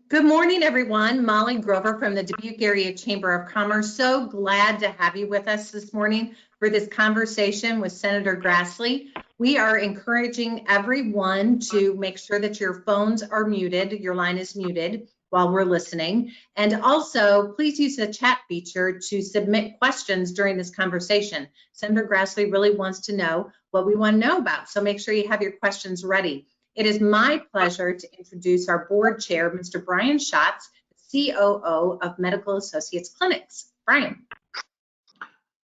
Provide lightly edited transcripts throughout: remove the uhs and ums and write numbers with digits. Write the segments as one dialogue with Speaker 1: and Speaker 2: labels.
Speaker 1: Good morning, everyone. Molly Grover from the Dubuque Area Chamber of Commerce. So glad to have you with us this morning for this conversation with Senator Grassley. We are encouraging everyone to make sure that your phones are muted, your line is muted while we're listening. And also, please use the chat feature to submit questions during this conversation. Senator Grassley really wants to know what we want to know about, so make sure you have your questions ready. It is my pleasure to introduce our board chair, Mr. Brian Schatz, COO of Medical Associates Clinics. Brian.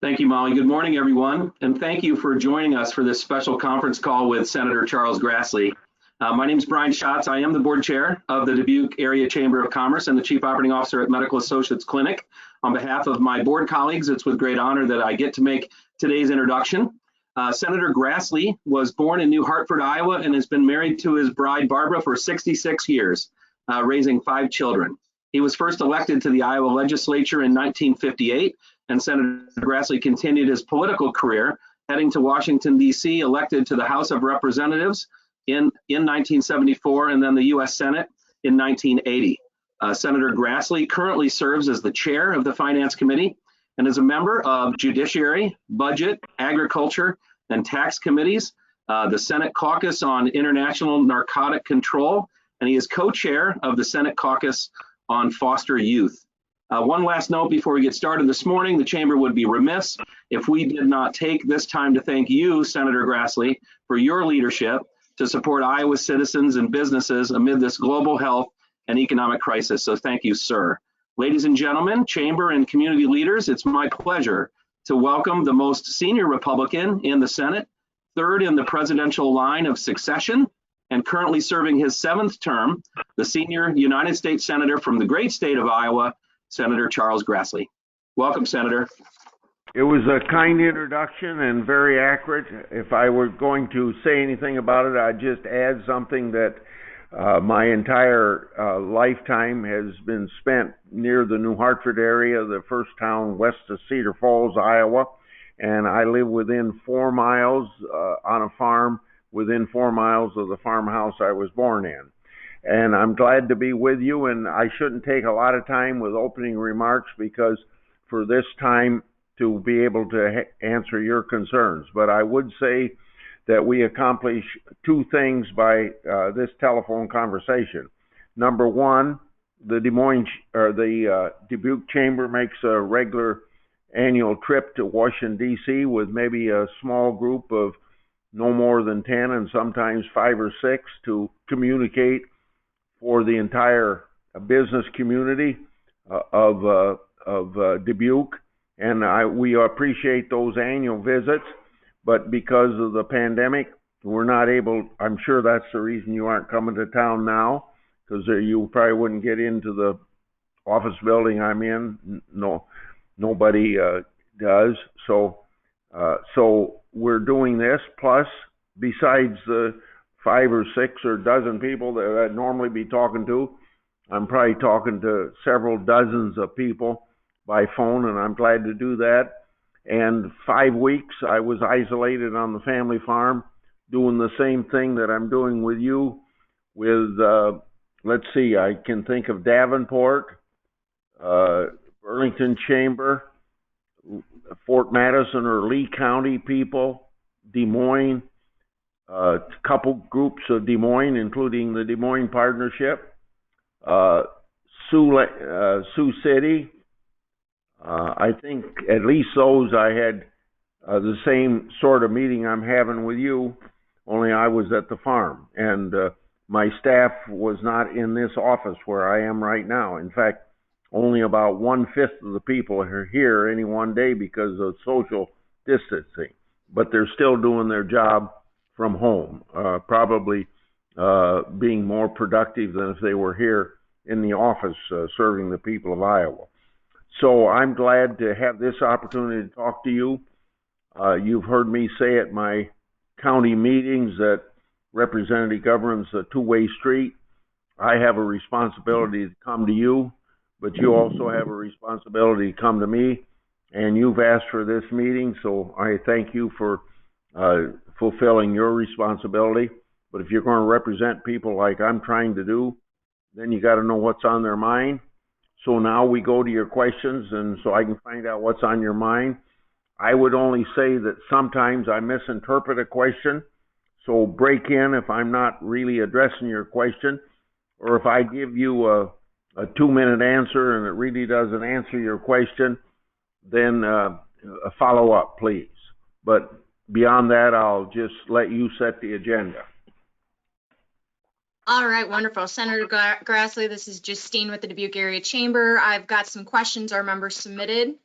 Speaker 2: Thank you, Molly. Good morning, everyone, and thank you for joining us for this special conference call with Senator Charles Grassley. My name is Brian Schatz. I am the board chair of the Dubuque Area Chamber of Commerce and the Chief Operating Officer at Medical Associates Clinic. On behalf of my board colleagues, it's with great honor that I get to make today's introduction. Senator Grassley was born in New Hartford, Iowa, and has been married to his bride, Barbara, for 66 years, raising 5 children. He was first elected to the Iowa legislature in 1958, and Senator Grassley continued his political career, heading to Washington, D.C., elected to the House of Representatives in 1974, and then the U.S. Senate in 1980. Senator Grassley currently serves as the chair of the Finance Committee and is a member of Judiciary, Budget, Agriculture, and Tax Committees, the Senate Caucus on International Narcotic Control, and he is co-chair of the Senate Caucus on Foster Youth. One last note before we get started this morning, the Chamber would be remiss if we did not take this time to thank you, Senator Grassley, for your leadership to support Iowa's citizens and businesses amid this global health and economic crisis. So thank you, sir. Ladies and gentlemen, Chamber and community leaders, it's my pleasure to welcome the most senior Republican in the Senate, third in the presidential line of succession, and currently serving his 7th term, the senior United States Senator from the great state of Iowa, Senator Charles Grassley. Welcome, Senator.
Speaker 3: It was a kind introduction and very accurate. If I were going to say anything about it, I'd just add something that my entire lifetime has been spent near the New Hartford area, the first town west of Cedar Falls, Iowa, and I live within 4 miles on a farm, within 4 miles of the farmhouse I was born in. And I'm glad to be with you, and I shouldn't take a lot of time with opening remarks because for this time to be able to answer your concerns. But I would say that we accomplish 2 things by this telephone conversation. Number one, the Dubuque Chamber makes a regular annual trip to Washington, D.C. with maybe a small group of no more than 10 and sometimes 5 or 6 to communicate for the entire business community of Dubuque. And we appreciate those annual visits. But because of the pandemic, we're not able, I'm sure that's the reason you aren't coming to town now, because you probably wouldn't get into the office building I'm in. No, nobody does. So we're doing this. Plus, besides the 5 or 6 or dozen people that I'd normally be talking to, I'm probably talking to several dozens of people by phone, and I'm glad to do that. And 5 weeks, I was isolated on the family farm, doing the same thing that I'm doing with you. With, let's see, I can think of Davenport, Burlington Chamber, Fort Madison or Lee County people, Des Moines, a couple groups of Des Moines, including the Des Moines Partnership, Sioux City. I think at least those I had the same sort of meeting I'm having with you, only I was at the farm. And my staff was not in this office where I am right now. In fact, only about 1/5 of the people are here any one day because of social distancing. But they're still doing their job from home, probably being more productive than if they were here in the office serving the people of Iowa. So I'm glad to have this opportunity to talk to you. You've heard me say at my county meetings that representative government's a two-way street. I have a responsibility to come to you, but you also have a responsibility to come to me. And you've asked for this meeting, so I thank you for fulfilling your responsibility. But if you're going to represent people like I'm trying to do, then you got to know what's on their mind. So now we go to your questions, and so I can find out what's on your mind. I would only say that sometimes I misinterpret a question, so break in if I'm not really addressing your question, or if I give you a 2-minute answer and it really doesn't answer your question, then follow up, please. But beyond that, I'll just let you set the agenda.
Speaker 4: All right, wonderful. Senator Grassley, this is Justine with the Dubuque Area Chamber. I've got some questions our members submitted.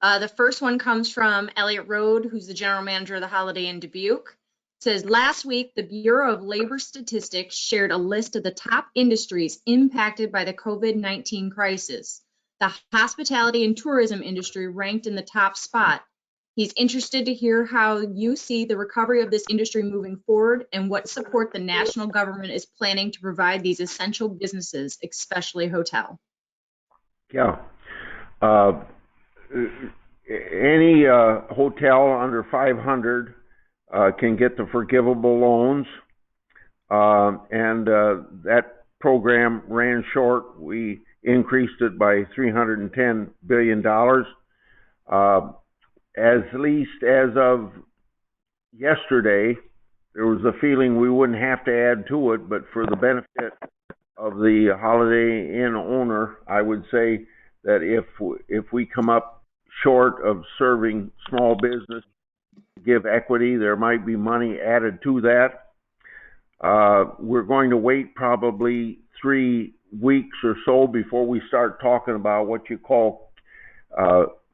Speaker 4: The first one comes from Elliott Road, who's the general manager of the Holiday Inn Dubuque. It says, last week, the Bureau of Labor Statistics shared a list of the top industries impacted by the COVID-19 crisis. The hospitality and tourism industry ranked in the top spot. He's interested to hear how you see the recovery of this industry moving forward and what support the national government is planning to provide these essential businesses, especially hotel.
Speaker 3: Yeah. Any hotel under 500 can get the forgivable loans, and that program ran short. We increased it by $310 billion. At least as of yesterday, there was a feeling we wouldn't have to add to it, but for the benefit of the Holiday Inn owner, I would say that if we come up short of serving small business, give equity, there might be money added to that. We're going to wait probably 3 weeks or so before we start talking about what you call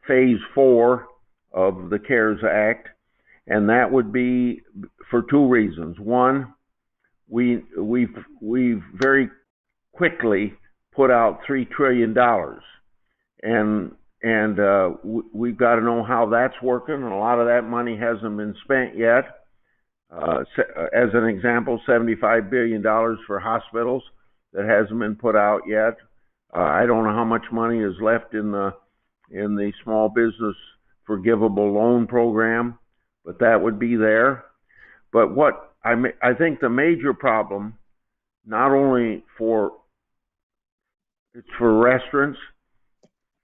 Speaker 3: phase 4 of the CARES Act, and that would be for 2 reasons. One, we've very quickly put out $3 trillion, and we've got to know how that's working, and a lot of that money hasn't been spent yet. As an example, $75 billion for hospitals that hasn't been put out yet. I don't know how much money is left in the small business forgivable loan program, but that would be there. But what I think the major problem, not only it's for restaurants,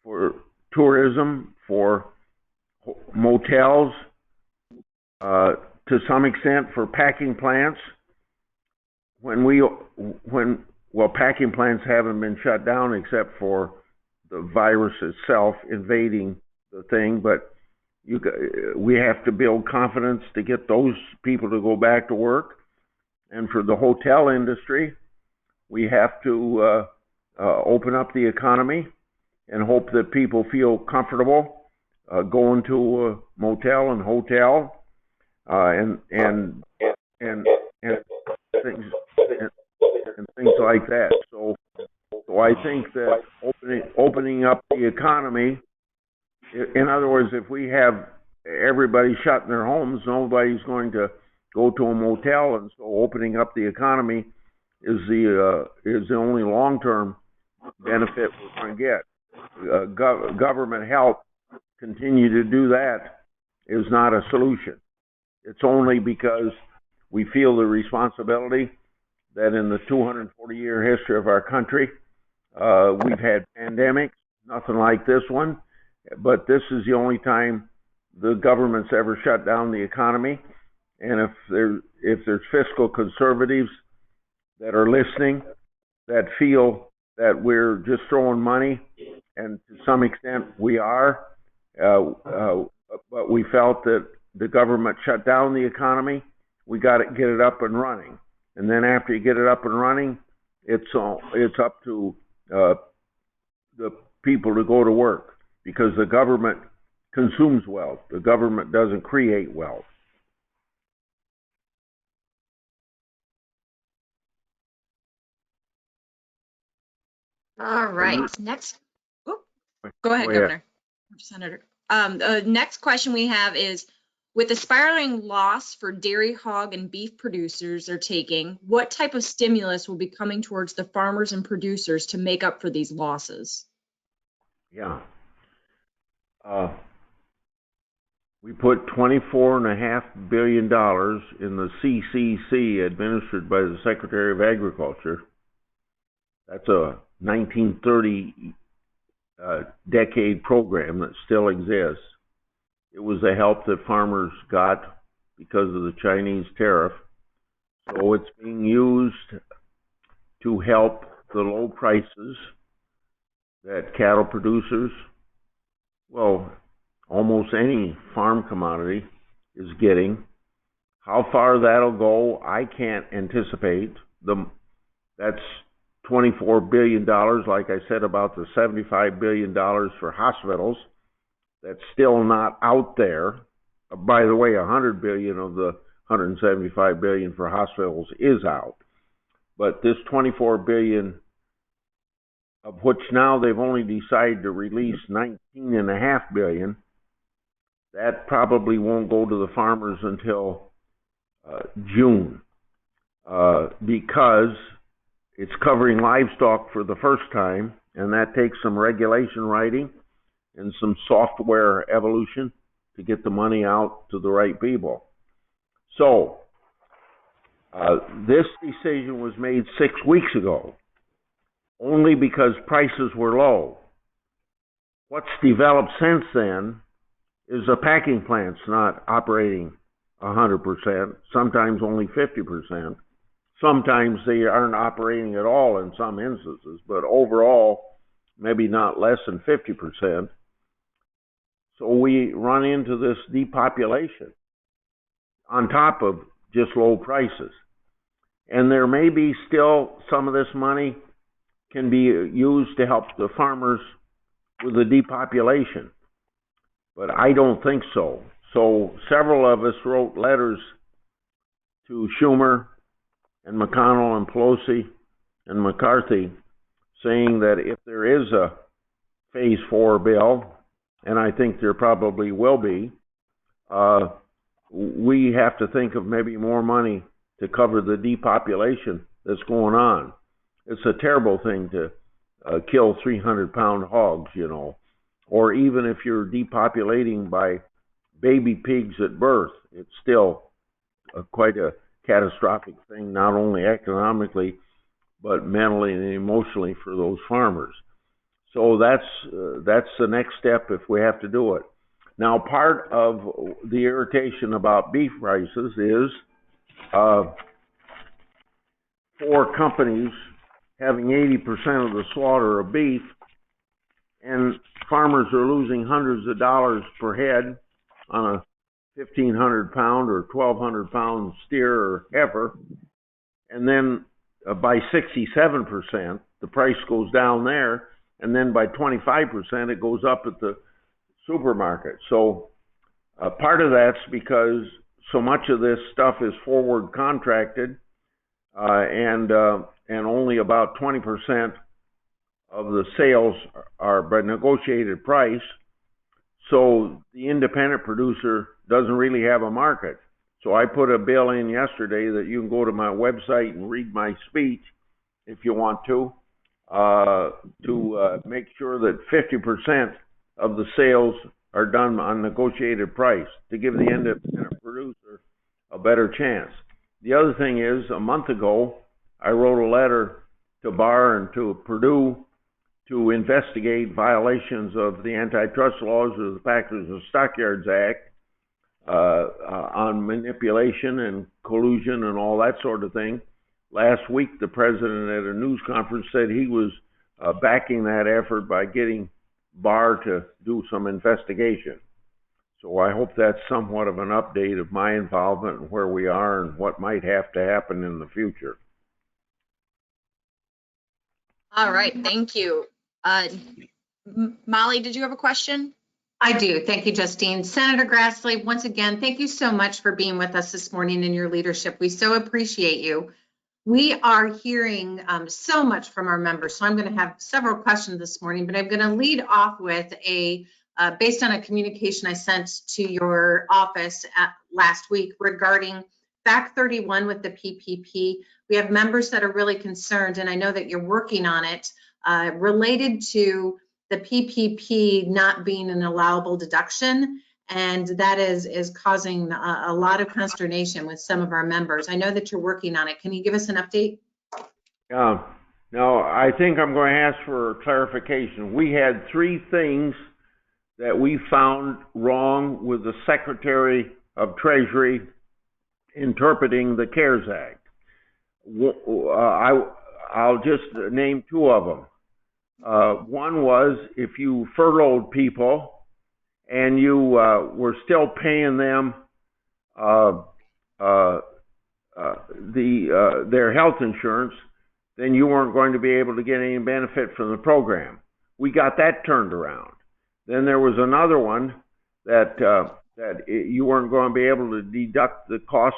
Speaker 3: for tourism, for motels, to some extent for packing plants. Packing plants haven't been shut down except for the virus itself invading the thing, but we have to build confidence to get those people to go back to work. And for the hotel industry, we have to open up the economy and hope that people feel comfortable going to a motel and hotel and things like that. So I think that opening up the economy, in other words, if we have everybody shut in their homes, nobody's going to go to a motel, and so opening up the economy is the only long-term benefit we're going to get. Government help, continue to do that, is not a solution. It's only because we feel the responsibility that in the 240-year history of our country, we've had pandemics, nothing like this one, but this is the only time the government's ever shut down the economy. And if there's fiscal conservatives that are listening, that feel that we're just throwing money, and to some extent we are, but we felt that the government shut down the economy, we got to get it up and running. And then after you get it up and running, it's up to the people to go to work, because the government consumes wealth. The government doesn't create wealth.
Speaker 4: All right. Next. Oh, go ahead, Governor. Senator. The next question we have is, with the spiraling loss for dairy, hog, and beef producers are taking, what type of stimulus will be coming towards the farmers and producers to make up for these losses?
Speaker 3: Yeah. We put $24.5 billion in the CCC administered by the Secretary of Agriculture. That's a 1930 decade program that still exists. It was a help that farmers got because of the Chinese tariff. So it's being used to help the low prices that cattle producers, well, almost any farm commodity is getting. How far that'll go, I can't anticipate. That's $24 billion, like I said, about the $75 billion for hospitals. That's still not out there. By the way, $100 billion of the $175 billion for hospitals is out. But this $24 billion, of which now they've only decided to release $19.5 billion, that probably won't go to the farmers until June, because it's covering livestock for the first time, and that takes some regulation writing and some software evolution to get the money out to the right people. So, this decision was made 6 weeks ago, only because prices were low. What's developed since then is the packing plant's not operating 100%, sometimes only 50%. Sometimes they aren't operating at all in some instances, but overall, maybe not less than 50%. So we run into this depopulation on top of just low prices. And there may be still some of this money can be used to help the farmers with the depopulation, but I don't think so. So several of us wrote letters to Schumer and McConnell and Pelosi and McCarthy saying that if there is a Phase 4 bill, and I think there probably will be, we have to think of maybe more money to cover the depopulation that's going on. It's a terrible thing to kill 300-pound hogs, you know, or even if you're depopulating by baby pigs at birth, it's still quite a catastrophic thing, not only economically, but mentally and emotionally for those farmers. So that's the next step if we have to do it. Now, part of the irritation about beef prices is 4 companies having 80% of the slaughter of beef, and farmers are losing hundreds of dollars per head on a 1,500-pound or 1,200-pound steer or heifer, and then by 67%, the price goes down there, and then by 25%, it goes up at the supermarket. So part of that's because so much of this stuff is forward contracted, and only about 20% of the sales are by negotiated price. So the independent producer doesn't really have a market. So I put a bill in yesterday that you can go to my website and read my speech if you want to make sure that 50% of the sales are done on negotiated price to give the independent producer a better chance. The other thing is, a month ago, I wrote a letter to Barr and to Purdue to investigate violations of the antitrust laws of the Packers and Stockyards Act on manipulation and collusion and all that sort of thing. Last week, the president at a news conference said he was backing that effort by getting Barr to do some investigation. So I hope that's somewhat of an update of my involvement and where we are and what might have to happen in the future.
Speaker 4: All right, thank you. Molly, did you have a question?
Speaker 1: I do. Thank you, Justine. Senator Grassley, once again, thank you so much for being with us this morning and your leadership. We so appreciate you. We are hearing so much from our members, so I'm going to have several questions this morning, but I'm going to lead off with based on a communication I sent to your office last week regarding Fact 31 with the PPP. We have members that are really concerned, and I know that you're working on it, related to the PPP not being an allowable deduction, and that is causing a lot of consternation with some of our members. I know that you're working on it. Can you give us an update?
Speaker 3: Yeah, Now, I think I'm going to ask for clarification. We had three things that we found wrong with the Secretary of Treasury interpreting the CARES Act. I'll just name two of them. One was if you furloughed people and you were still paying them their health insurance, then you weren't going to be able to get any benefit from the program. We got that turned around. Then there was another one that you weren't going to be able to deduct the cost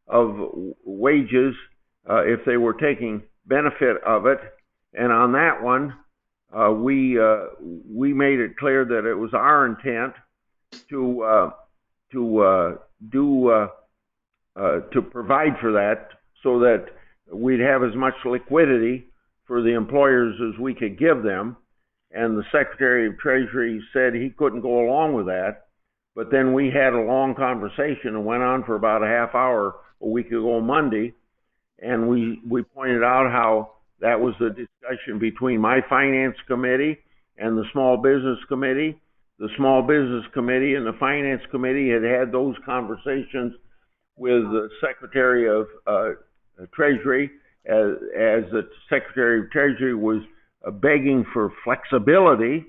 Speaker 3: of wages if they were taking benefit of it. And on that one, we made it clear that it was our intent to provide for that so that we'd have as much liquidity for the employers as we could give them. And the Secretary of Treasury said he couldn't go along with that. But then we had a long conversation and went on for about a half hour a week ago Monday. And we pointed out how that was the discussion between my finance committee and the small business committee. The small business committee and the finance committee had those conversations with the Secretary of Treasury as the Secretary of Treasury was begging for flexibility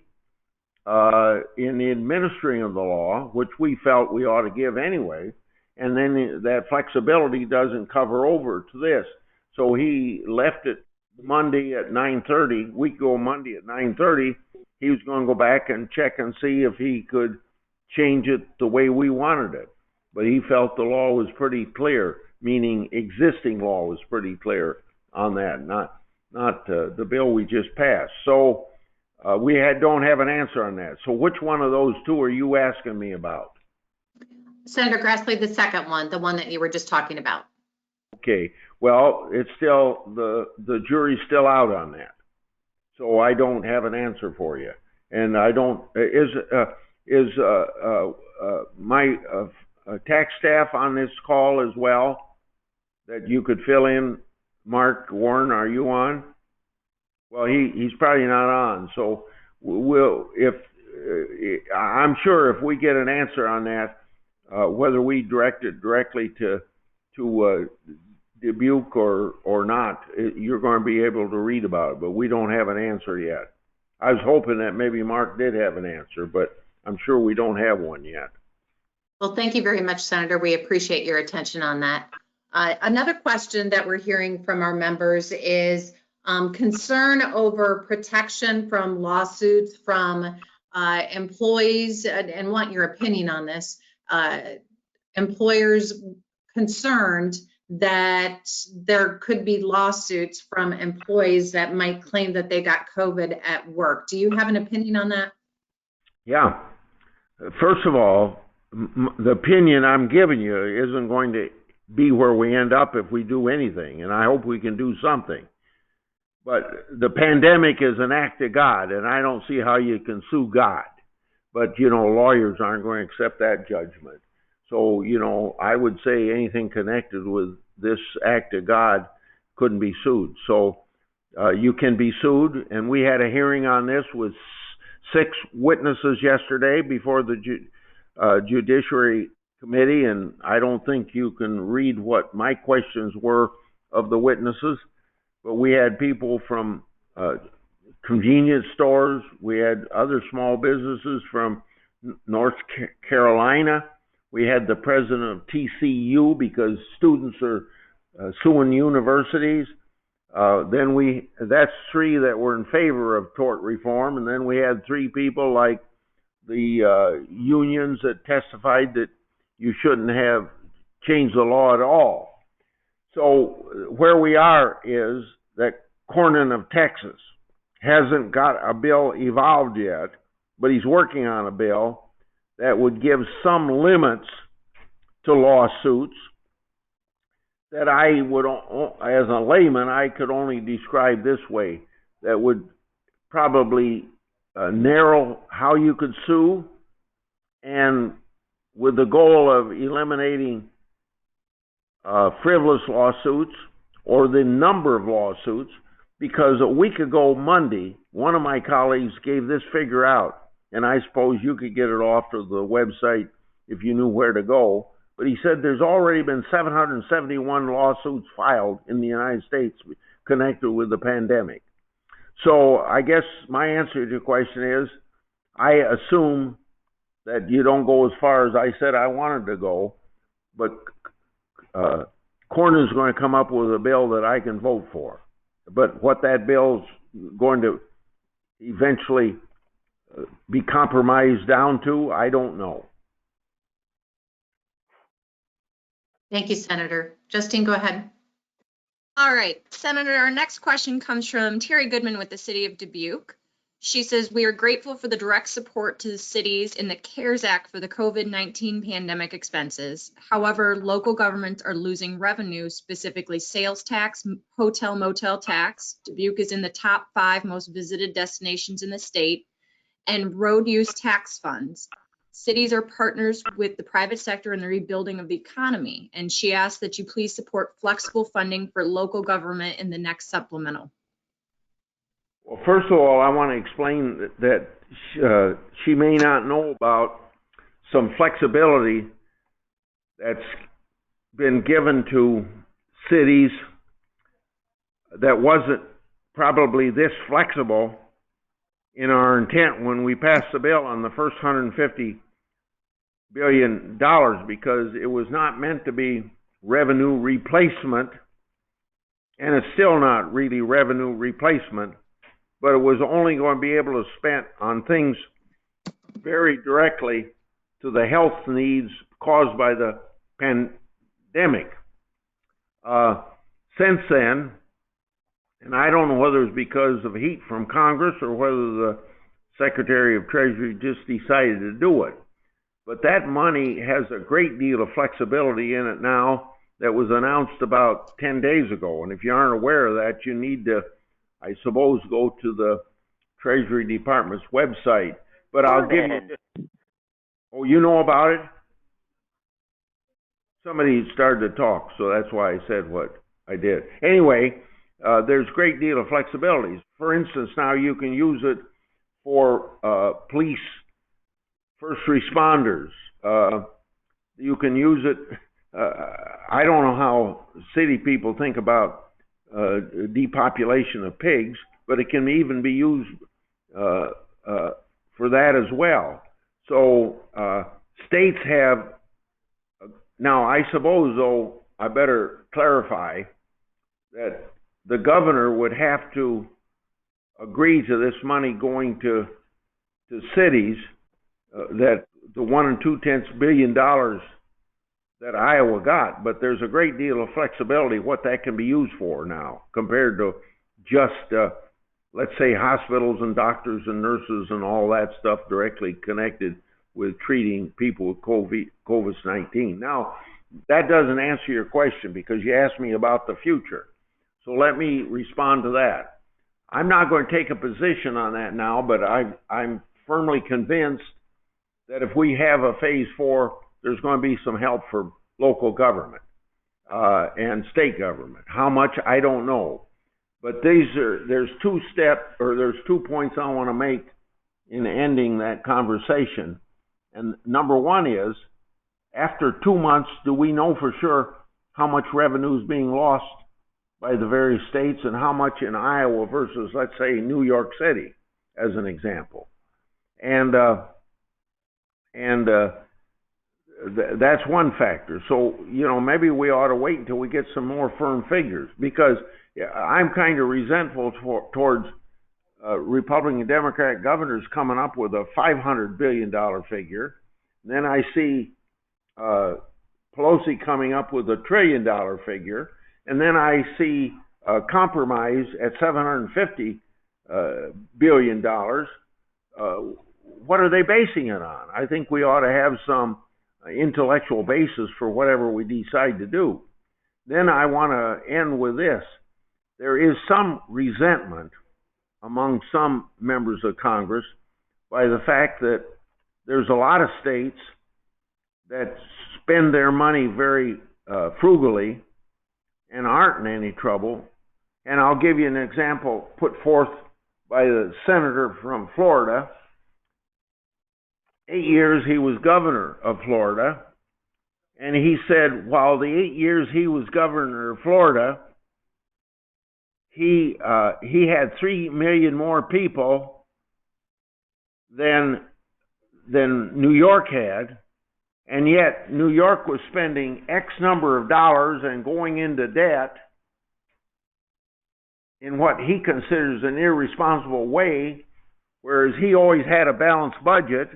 Speaker 3: in the administering of the law, which we felt we ought to give anyway. And then that flexibility doesn't cover over to this. So he left it Monday at 9:30, week ago Monday at 9:30. He was going to go back and check and see if he could change it the way we wanted it. But he felt the law was pretty clear, meaning existing law was pretty clear on that, not the bill we just passed. So we don't have an answer on that. So which one of those two are you asking me about?
Speaker 1: Senator Grassley, the second one, the one that you were just talking about.
Speaker 3: Okay. Well, it's still the jury's still out on that. So I don't have an answer for you. And I don't my tax staff on this call as well that you could fill in. Mark Warren, are you on? Well, he's probably not on. So I'm sure if we get an answer on that, whether we direct it directly to Dubuque or not, you're going to be able to read about it. But we don't have an answer yet. I was hoping that maybe Mark did have an answer, but I'm sure we don't have one yet.
Speaker 1: Well, thank you very much, Senator. We appreciate your attention on that. Another question that we're hearing from our members is concern over protection from lawsuits from employees, and want your opinion on this. Employers concerned that there could be lawsuits from employees that might claim that they got COVID at work. Do you have an opinion on that?
Speaker 3: Yeah. First of all, the opinion I'm giving you isn't going to be where we end up if we do anything, and I hope we can do something. But the pandemic is an act of God, and I don't see how you can sue God. But, lawyers aren't going to accept that judgment. So, I would say anything connected with this act of God couldn't be sued. So you can be sued, and we had a hearing on this with 6 witnesses yesterday before the Judiciary Committee, and I don't think you can read what my questions were of the witnesses, but we had people from convenience stores, we had other small businesses from North Carolina, we had the president of TCU because students are suing universities. That's 3 that were in favor of tort reform, and then we had 3 people like the unions that testified that you shouldn't have changed the law at all. So where we are is that Cornyn of Texas hasn't got a bill evolved yet, but he's working on a bill that would give some limits to lawsuits that I would, as a layman, I could only describe this way, that would probably narrow how you could sue, and with the goal of eliminating frivolous lawsuits or the number of lawsuits, because a week ago Monday, one of my colleagues gave this figure out, and I suppose you could get it off of the website if you knew where to go. But he said there's already been 771 lawsuits filed in the United States connected with the pandemic. So I guess my answer to your question is, I assume that you don't go as far as I said I wanted to go, but Cornyn's going to come up with a bill that I can vote for. But what that bill's going to eventually be compromised down to, I don't know.
Speaker 1: Thank you, Senator. Justine, go ahead.
Speaker 4: All right, Senator, our next question comes from Terry Goodman with the City of Dubuque. She says, we are grateful for the direct support to the cities in the CARES Act for the COVID-19 pandemic expenses. However, local governments are losing revenue, specifically sales tax, hotel motel tax. Dubuque is in the top 5 most visited destinations in the state, and road use tax funds. Cities are partners with the private sector in the rebuilding of the economy. And she asked that you please support flexible funding for local government in the next supplemental.
Speaker 3: Well, first of all, I want to explain that she may not know about some flexibility that's been given to cities that wasn't probably this flexible in our intent when we passed the bill on the first $150 billion, because it was not meant to be revenue replacement, and it's still not really revenue replacement, but it was only going to be able to spend on things very directly to the health needs caused by the pandemic. Since then, and I don't know whether it's because of heat from Congress or whether the Secretary of Treasury just decided to do it, but that money has a great deal of flexibility in it now that was announced about 10 days ago. And if you aren't aware of that, you need to, I suppose, go to the Treasury Department's website. But I'll give you, oh, you know about it? Somebody started to talk, so that's why I said what I did. Anyway, there's a great deal of flexibilities. For instance, now you can use it for police, first responders. You can use it, I don't know how city people think about depopulation of pigs, but it can even be used for that as well. So states have, now I suppose though, I better clarify that the governor would have to agree to this money going to cities, that the $1.2 billion that Iowa got, but there's a great deal of flexibility what that can be used for now compared to just, let's say, hospitals and doctors and nurses and all that stuff directly connected with treating people with COVID-19. Now, that doesn't answer your question because you asked me about the future. So let me respond to that. I'm not going to take a position on that now, but I'm firmly convinced that if we have a phase 4, there's going to be some help for local government and state government. How much, I don't know. But there's two points I want to make in ending that conversation. And number one is, after 2 months, do we know for sure how much revenue is being lost by the various states and how much in Iowa versus, let's say, New York City, as an example? And that's one factor. So, maybe we ought to wait until we get some more firm figures, because I'm kind of resentful towards Republican and Democrat governors coming up with a $500 billion figure. And then I see Pelosi coming up with $1 trillion figure. And then I see a compromise at $750 billion. What are they basing it on? I think we ought to have some intellectual basis for whatever we decide to do. Then I want to end with this. There is some resentment among some members of Congress by the fact that there's a lot of states that spend their money very frugally and aren't in any trouble, And I'll give you an example put forth by the senator from Florida. 8 years he was governor of Florida. And he said while the 8 years he was governor of Florida, he had 3 million more people than New York had, and yet New York was spending X number of dollars and going into debt in what he considers an irresponsible way, whereas he always had a balanced budget.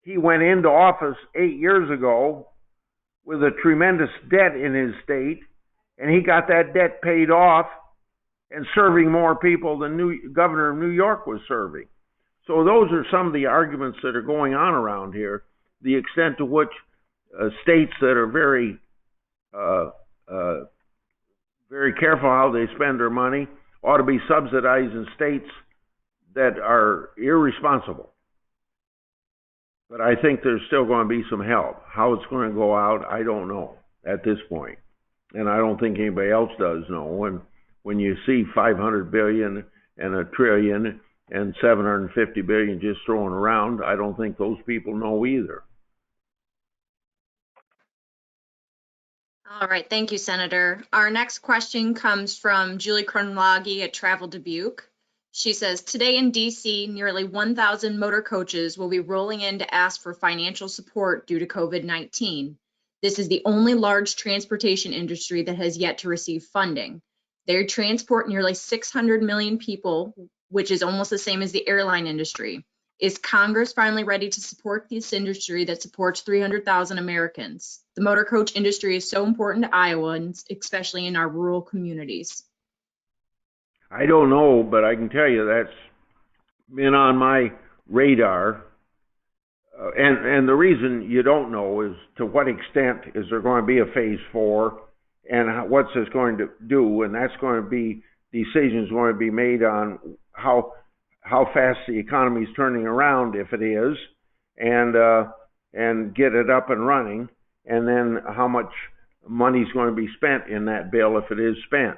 Speaker 3: He went into office 8 years ago with a tremendous debt in his state, and he got that debt paid off and serving more people than governor of New York was serving. So those are some of the arguments that are going on around here, the extent to which states that are very careful how they spend their money ought to be subsidizing states that are irresponsible. But I think there's still going to be some help. How it's going to go out, I don't know at this point. And I don't think anybody else does know. When you see $500 billion and $1 trillion and $750 billion just thrown around, I don't think those people know either.
Speaker 4: All right, thank you, Senator. Our next question comes from Julie Kronologi at Travel Dubuque. She says, today in DC, nearly 1,000 motor coaches will be rolling in to ask for financial support due to COVID-19. This is the only large transportation industry that has yet to receive funding. They transport nearly 600 million people, which is almost the same as the airline industry. Is Congress finally ready to support this industry that supports 300,000 Americans? The motor coach industry is so important to Iowans, especially in our rural communities.
Speaker 3: I don't know, but I can tell you that's been on my radar. And the reason you don't know is to what extent is there going to be a phase 4 and what's this going to do, and that's going to be decisions going to be made on how fast the economy is turning around, if it is, and get it up and running, and then how much money is going to be spent in that bill if it is spent,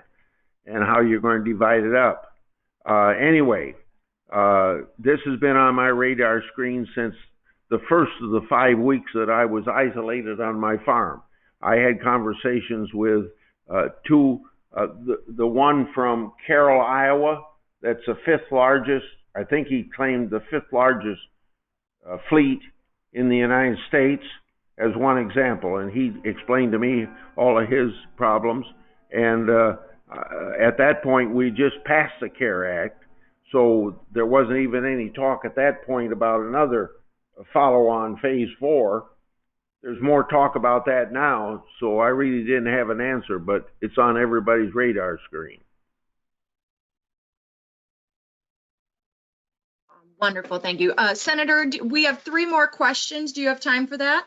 Speaker 3: and how you're going to divide it up. Anyway, this has been on my radar screen since the first of the 5 weeks that I was isolated on my farm. I had conversations with the one from Carroll, Iowa, that's the 5th largest, I think he claimed the 5th largest fleet in the United States as one example, and he explained to me all of his problems. And at that point, we just passed the CARE Act, so there wasn't even any talk at that point about another follow-on phase 4. There's more talk about that now, so I really didn't have an answer, but it's on everybody's radar screen.
Speaker 4: Wonderful, thank you. Senator, we have 3 more questions. Do you have time for that?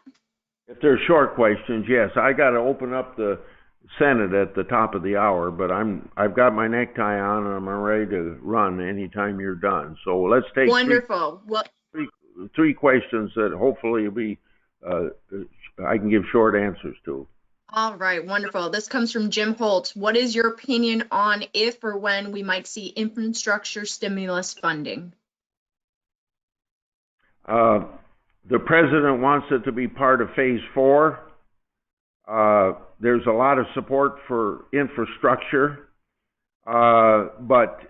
Speaker 3: If they're short questions, yes. I got to open up the Senate at the top of the hour, but I've got my necktie on and I'm ready to run anytime you're done. So let's take
Speaker 4: wonderful.
Speaker 3: three questions that hopefully will be I can give short answers to.
Speaker 4: All right, wonderful. This comes from Jim Holt. What is your opinion on if or when we might see infrastructure stimulus funding?
Speaker 3: The president wants it to be part of phase 4. There's a lot of support for infrastructure, but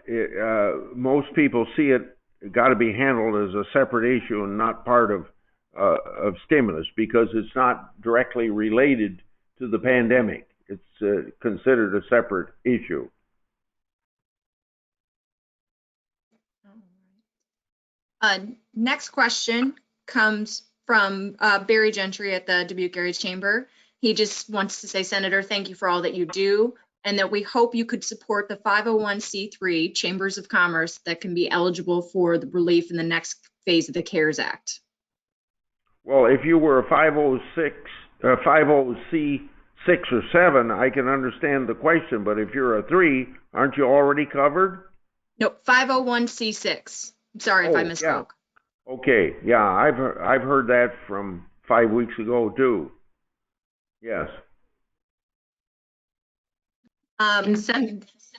Speaker 3: most people see it got to be handled as a separate issue and not part of stimulus, because it's not directly related to the pandemic. It's considered a separate issue.
Speaker 4: Next question comes from Barry Gentry at the Dubuque Area Chamber. He just wants to say, Senator, thank you for all that you do, and that we hope you could support the 501c3 chambers of commerce that can be eligible for the relief in the next phase of the CARES Act.
Speaker 3: Well, if you were a 506, 50C6 or 7, I can understand the question, but if you're a 3, aren't you already covered?
Speaker 4: No, 501c6. I'm sorry if I misspoke.
Speaker 3: Yeah. Okay, yeah, I've heard that from 5 weeks ago too. Yes.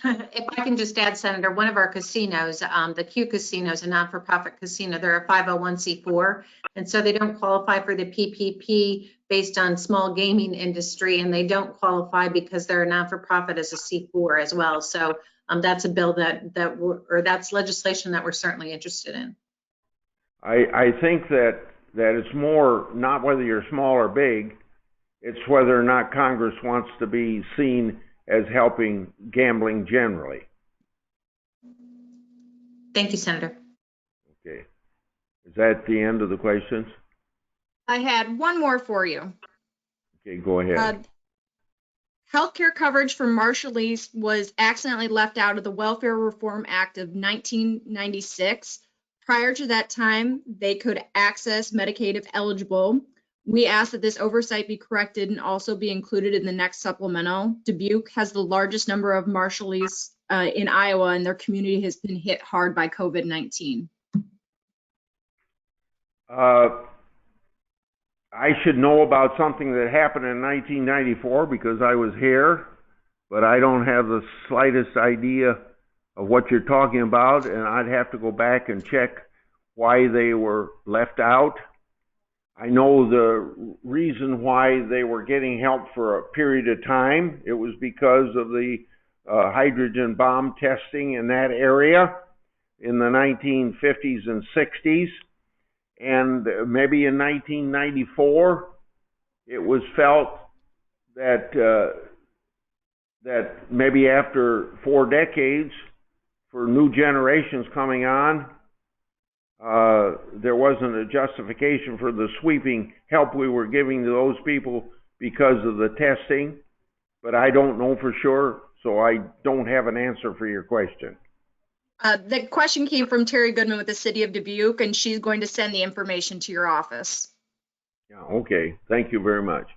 Speaker 1: If I can just add, Senator, one of our casinos, the Q Casino is a not-for-profit casino. They're a 501c4, and so they don't qualify for the PPP based on small gaming industry, and they don't qualify because they're a not-for-profit as a C4 as well. So that's a bill that's legislation that we're certainly interested in.
Speaker 3: I think that it's more not whether you're small or big, it's whether or not Congress wants to be seen as helping gambling generally.
Speaker 1: Thank you, Senator.
Speaker 3: Okay. Is that the end of the questions?
Speaker 4: I had one more for you.
Speaker 3: Okay, go ahead.
Speaker 4: Healthcare coverage for marshalees was accidentally left out of the Welfare Reform Act of 1996. Prior to that time, they could access Medicaid if eligible. We ask that this oversight be corrected and also be included in the next supplemental. Dubuque has the largest number of marshalees in Iowa, and their community has been hit hard by COVID-19.
Speaker 3: I should know about something that happened in 1994 because I was here, but I don't have the slightest idea of what you're talking about, and I'd have to go back and check why they were left out. I know the reason why they were getting help for a period of time. It was because of the hydrogen bomb testing in that area in the 1950s and 60s. And maybe in 1994, it was felt that that maybe after 4 decades, for new generations coming on, there wasn't a justification for the sweeping help we were giving to those people because of the testing. But I don't know for sure, so I don't have an answer for your question.
Speaker 4: The question came from Terry Goodman with the City of Dubuque, and she's going to send the information to your office.
Speaker 3: Yeah, okay. Thank you very much.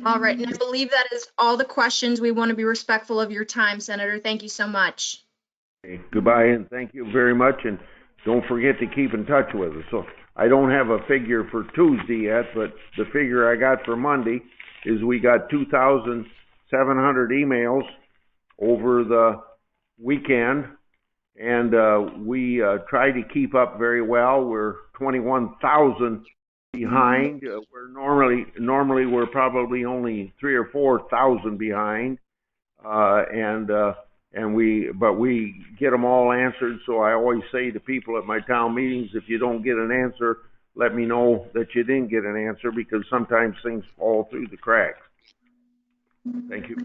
Speaker 4: All right, and I believe that is all the questions. We want to be respectful of your time, Senator. Thank you so much.
Speaker 3: Okay, goodbye, and thank you very much, and don't forget to keep in touch with us. So I don't have a figure for Tuesday yet, but the figure I got for Monday is we got 2,700 emails over the weekend, and we try to keep up very well. We're 21,000 behind. We're normally we're probably only 3,000 or 4,000 behind, but we get them all answered. So I always say to people at my town meetings, if you don't get an answer, let me know that you didn't get an answer, because sometimes things fall through the cracks. Thank you.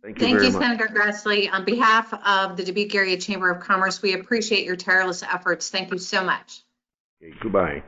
Speaker 3: Thank you very much.
Speaker 1: Senator Grassley. On behalf of the Dubuque Area Chamber of Commerce, we appreciate your tireless efforts. Thank you so much.
Speaker 3: Okay, goodbye.